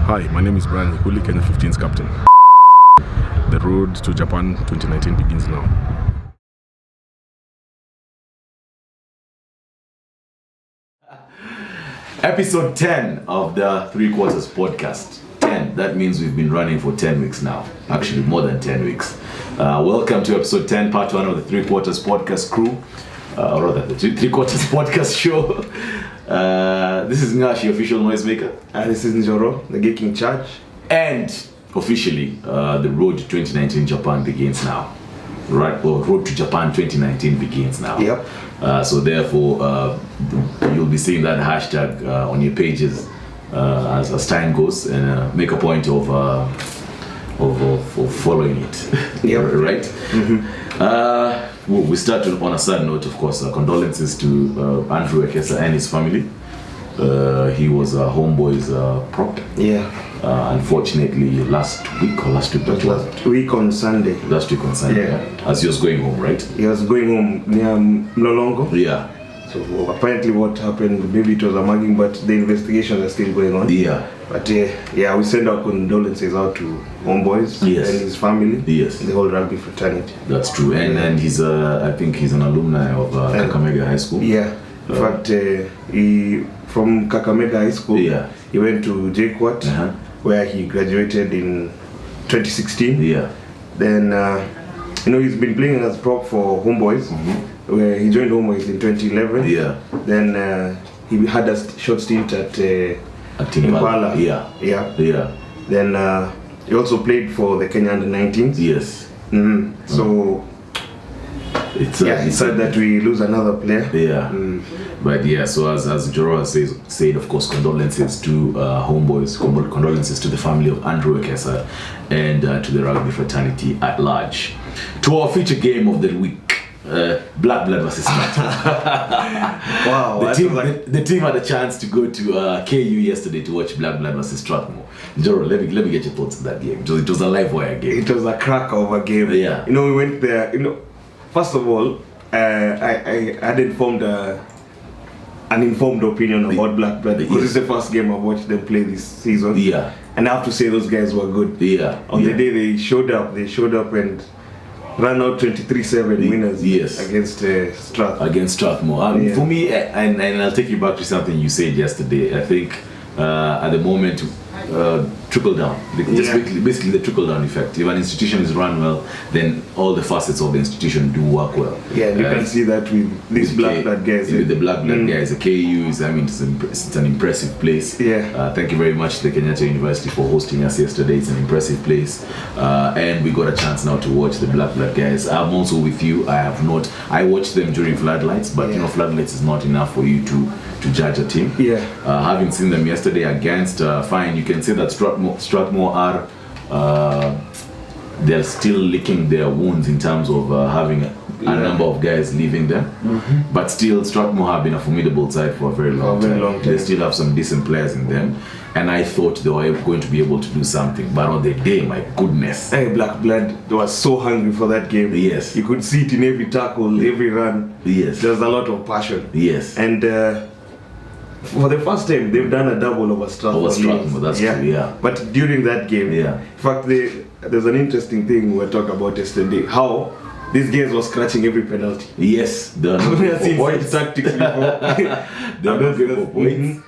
Hi, my name is Brian Nikuli, Kenya 15's captain. The road to Japan 2019 begins now. Episode 10 of the 3 Quarters podcast. 10, that means we've been running for 10 weeks now. Actually, more than 10 weeks. Welcome to episode 10, part 1 of the 3 Quarters podcast crew. Or rather, the 3 Quarters podcast show. This is Ngashi, official noisemaker. And this is Njoro, the geek in charge. And officially, the road to 2019 Japan begins now. Right, or Road to Japan 2019 begins now. Yep. So therefore, you'll be seeing that hashtag on your pages as time goes, and make a point of following it. Yep. Right. Mm-hmm. We start on a sad note, of course. Condolences to Andrew Ekesa and his family. He was Homeboy's prop. Yeah. Unfortunately, last week on Sunday. Yeah. As he was going home, right? He was going home near Mlolongo. Yeah. So apparently what happened, maybe it was a mugging, but the investigations are still going on. Yeah. But yeah, we send our condolences out to Homeboys Yes. and his family. Yes. And the whole rugby fraternity. That's true. And he's I think he's an alumni of Kakamega High School. Yeah. In fact, he from Kakamega High School. Yeah. He went to JKUAT, where he graduated in 2016. Yeah. Then, he's been playing as prop for Homeboys, where he joined Homeboys in 2011. Yeah. Then he had a short stint at Impala. Yeah. Yeah. Yeah. Then he also played for the Kenya Under-19s. Yes. So, It's sad that we lose another player. Yeah. But yeah, so as Jorah said, of course, condolences to Homeboys, condolences to the family of Andrew Ekesa, and to the rugby fraternity at large. To our feature game of the week, Black Blood versus Strathmore. Wow. The team had a chance to go to KU yesterday to watch Black Blood versus Strathmore. Jorah, let me get your thoughts on that game. It was a live wire game. It was a cracker of a game. Yeah. We went there. First of all, I hadn't formed an informed opinion about Black Blood because it's the first game I've watched them play this season. Yeah. And I have to say those guys were good. Yeah. On the day they showed up and ran out 23-7 winners against Strathmore. Against Strathmore. For me, and I'll take you back to something you said yesterday. I think at the moment, trickle down. Basically the trickle down effect. If an institution is run well, then all the facets of the institution do work well. Yeah, you can see that with these Black Blood guys. With the Black Blood guys, the KU is, it's an impressive place. Yeah. Thank you very much to the Kenyatta University for hosting us yesterday. It's an impressive place. And we got a chance now to watch the Black Blood guys. I'm also with you. I watched them during floodlights, but floodlights is not enough for you to judge a team. Yeah. Having seen them yesterday against fine, you can say that Strathmore are they're still licking their wounds in terms of having a number of guys leaving them, but still Strathmore have been a formidable side for a very long time. They still have some decent players in them, and I thought they were going to be able to do something, but on the day, my goodness. Hey, Black Blood was so hungry for that game. Yes. You could see it in every tackle, every run. Yes. There's a lot of passion. Yes. And for the first time, they've done a double over Strathmore. That's true, yeah. But during that game, in fact, there's an interesting thing we were talking about yesterday, how these guys were scratching every penalty. Yes, they're not good for points. Tactics before. They're not good for points.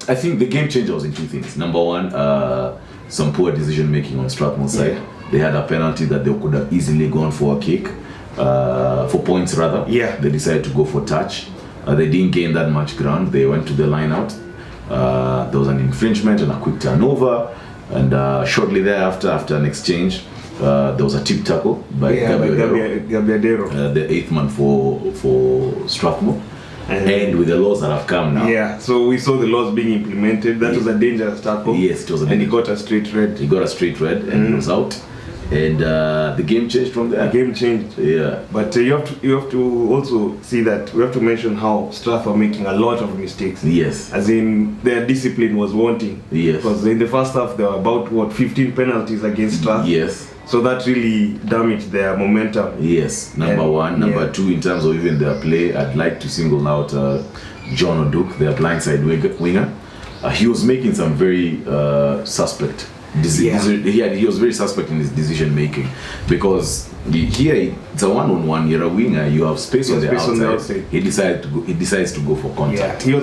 I think the game changer was in two things. Number one, some poor decision making on Strathmore's side. They had a penalty that they could have easily gone for a kick, for points rather. Yeah. They decided to go for touch. They didn't gain that much ground. They went to the line out. There was an infringement and a quick turnover. And shortly thereafter, after an exchange, there was a tip tackle by Gabiadero, the 8th man for Strathmore. And with the laws that have come now. Yeah, so we saw the laws being implemented. That was a dangerous tackle. Yes, it was and he got a straight red. He got a straight red and he was out. And the game changed from there. The game changed. Yeah. But you have to also see that we have to mention how Strathmore are making a lot of mistakes. Yes. As in their discipline was wanting. Yes. Because in the first half there were about 15 penalties against Strathmore. Yes. So that really damaged their momentum. Yes. Number one. Number two, in terms of even their play, I'd like to single out John O'Duke, their blindside winger. he was making some very suspect. He was very suspect in his decision making, because here it's a one-on-one. You're a winger. You have space on the outside. He decides to go for contact. Yeah,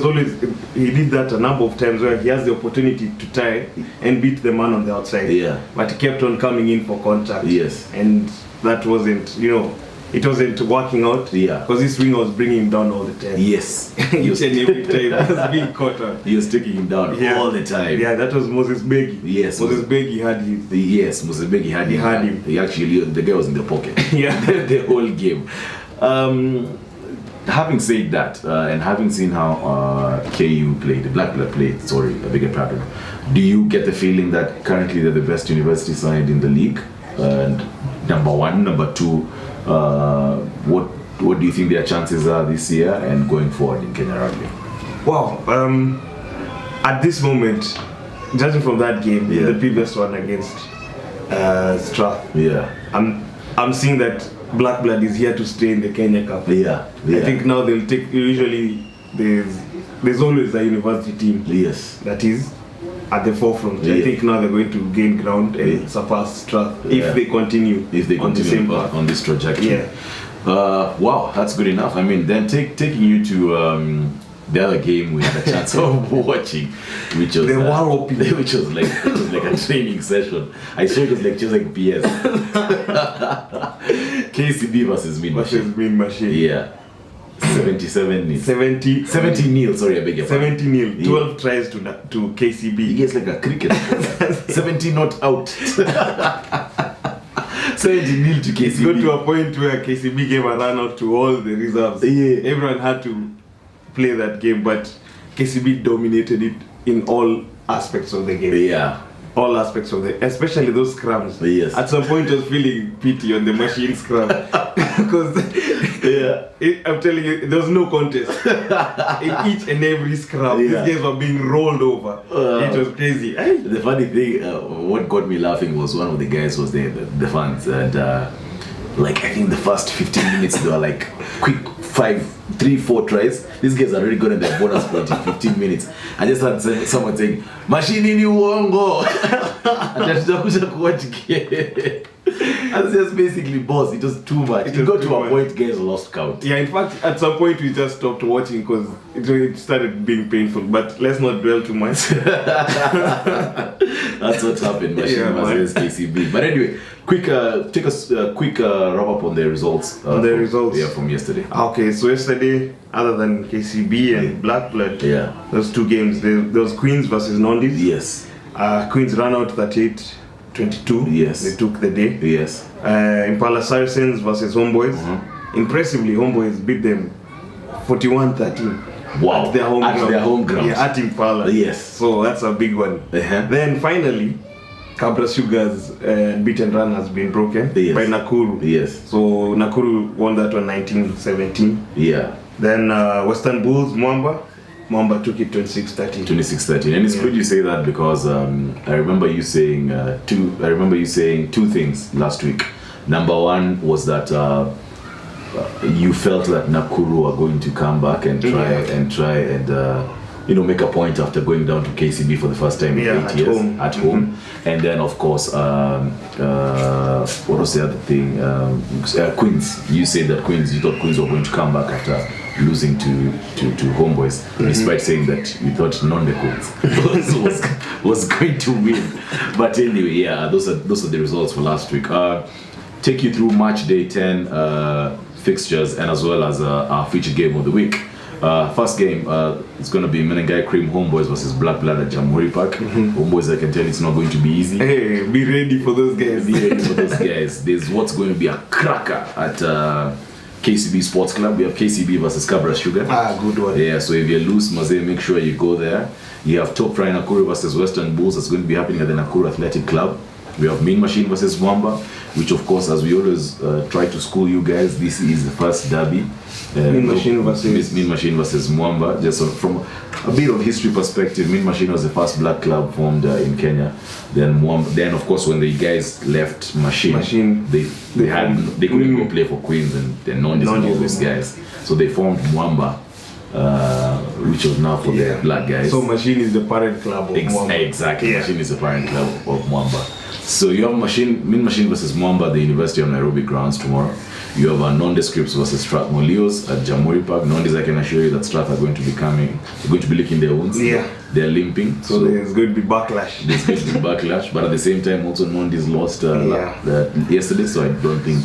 he did that a number of times where he has the opportunity to try and beat the man on the outside. Yeah. But he kept on coming in for contact. Yes. And that wasn't, it wasn't working out. Yeah. Because this winger was bringing him down all the time. Yes. Each and every time he was being caught on. He was taking him down all the time. Yeah, that was Moses Begi. Yes. Moses Begi had him. Yes, Moses Begi had him. He actually, the guy was in the pocket. Yeah. The whole game. Having said that, and having seen how KU played, Black Blood played, sorry, a bigger pattern, do you get the feeling that currently they're the best university side in the league? And number one, number two, what do you think their chances are this year and going forward in Kenya Rugby? Wow. At this moment, judging from that game, the previous one against Strath, I'm seeing that Black Blood is here to stay in the Kenya Cup. Yeah. I think now they'll take. Usually, there's always a university team. Yes. That is at the forefront. I think now they're going to gain ground and surpass Strath if they continue. On the same path. On this trajectory. Yeah. Wow, that's good enough. I mean, then taking you to the other game we had a chance of watching, which was which was like a training session. I saw it was like just like PS. KCB versus Mean Machine. Yeah. 77 nil. 70 nil, sorry, I beg your pardon. 70 nil. 12 tries to KCB. He gets like a cricket. 70 not out. 70 nil to KCB. It's got to a point where KCB gave a run out to all the reserves. Yeah. Everyone had to play that game, but KCB dominated it in all aspects of the game. Yeah. All aspects of especially those scrums. Yes. At some point I was feeling pity on the machine scrum. Because I'm telling you, there was no contest. In each and every scrum, these guys were being rolled over. It was crazy. The funny thing, what got me laughing was one of the guys was there, the fans, and I think the first 15 minutes they were like quick 3-4 tries. These guys already got in their bonus point in 15 minutes. I just had someone saying, "Machine ni uongo." And that's just basically boss. It was too much. It got to a point guys lost count. Yeah, in fact, at some point we just stopped watching because it started being painful. But let's not dwell too much. That's what happened. Machine versus KCB. But anyway, take us a quick wrap up on the results. From yesterday. Okay, so yesterday, other than KCB and Black Blood, there was two games. There was Queens versus Nondis. Yes. Queens ran out 38-22. Yes. They took the day. Yes. Impala Saracens versus Homeboys. Impressively, Homeboys beat them 41-13. Wow. At their home ground. Yeah, at Impala. Yes. So that's a big one. Then finally, Cabra Sugar's beat and run has been broken by Nakuru. Yes. So Nakuru won that one 19-17. Yeah. Then Western Bulls, Mwamba took it 26-13. 26-13, and it's good you say that because I remember you saying two things last week. Number one was that you felt that Nakuru are going to come back and try and make a point after going down to KCB for the first time in 8 years at home. And then of course what was the other thing? Queens. You said that you thought Queens were going to come back after losing to Homeboys, despite saying that you thought Nonde Queens was going to win. But anyway, those are the results for last week. Take you through match day 10 fixtures and as well as our featured game of the week. First game, it's going to be Menengai Cream Homeboys versus Black Blood at Jamhuri Park. Homeboys, I can tell it's not going to be easy. Hey, be ready for those guys. There's what's going to be a cracker at KCB Sports Club. We have KCB versus Cabra Sugar. Good one. Yeah, so if you're loose, Maze, make sure you go there. You have Top Fry Nakuru versus Western Bulls. That's going to be happening at the Nakuru Athletic Club. We have Mean Machine versus Mwamba, which of course, as we always try to school you guys, this is the first derby. Mean Machine versus Mwamba. Just from a bit of history perspective, Mean Machine was the first black club formed in Kenya. Then of course when the guys left Machine they couldn't go play for Queens and Nondis and all those guys. So they formed Mwamba which was now for the black guys. So Machine is the parent club of Mwamba. Exactly, Machine is the parent club of Mwamba. So you have Mean Machine versus Mwamba at the University of Nairobi grounds tomorrow. You have Nondescripts versus Strathmore Leos at Jamhuri Park. Nondis, I can assure you that Strath are going to be licking their wounds. Yeah. They're limping. So there's going to be backlash. There's going to be backlash, but at the same time, also Nondis lost yesterday, so I don't think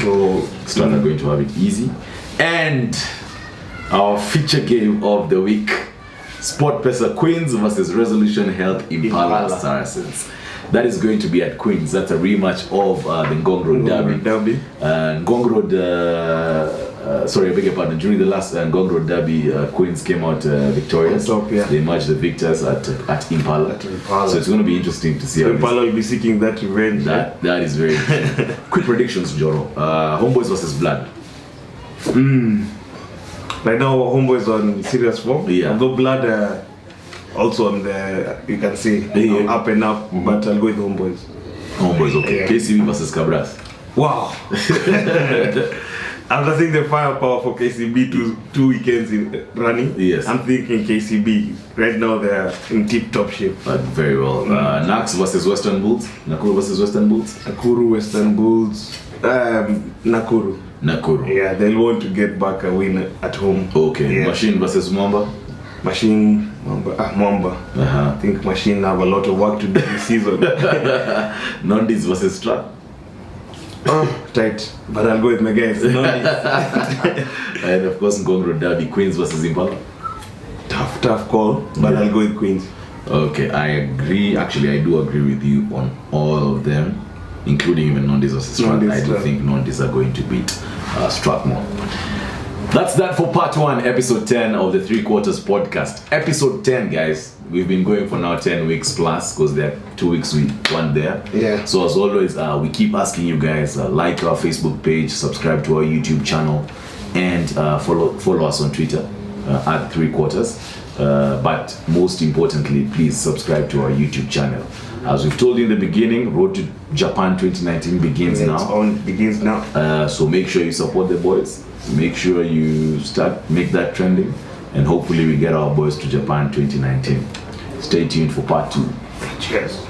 Strath are going to have it easy. And our feature game of the week, SportPesa Queens versus Resolution Health Impala Saracens. That is going to be at Queens. That's a rematch of the Ngong Road Derby. Ngong Road, sorry, I beg your pardon. During the last Ngong Road Derby, Queens came out victorious. Top, yeah. They matched the victors at Impala. So it's going to be interesting to see how Impala will be seeking that revenge. That is very interesting. Quick predictions, Joro. Homeboys versus Blood. Right now, Homeboys on serious form. Yeah. Although Blood also on the, you can see, up and up, but I'll go with Homeboys. Homeboys, okay. Yeah. KCB versus Cabras. Wow. After seeing the firepower for KCB two weekends in running, Yes. I'm thinking KCB. Right now they're in tip-top shape. Very well. Nax versus Western Bulls. Nakuru versus Western Bulls. Nakuru, Western Bulls, Nakuru. Yeah, they'll want to get back a win at home. Okay. Yeah. Machine versus Mwamba. Machine, Mwamba. I think Machine have a lot of work to do this season. Nondis versus Strath. Tight, but I'll go with my guys. And of course, Ngong Road Derby, Queens versus Impala. Tough call, but I'll go with Queens. Okay, I agree. Actually, I do agree with you on all of them, including even Nondis versus Strath. I do think Nondis are going to beat Strathmore. That's that for part 1, episode 10 of the 3 Quarters podcast. Episode 10, guys. We've been going for now 10 weeks plus because there are 2 weeks we weren't there. Yeah. So as always, we keep asking you guys, like our Facebook page, subscribe to our YouTube channel, and follow us on Twitter at 3 Quarters. But most importantly, please subscribe to our YouTube channel. As we've told you in the beginning, Road to Japan 2019 begins now. So make sure you support the boys. Make sure you make that trending, and hopefully we get our boys to Japan 2019. Stay tuned for part 2. Cheers.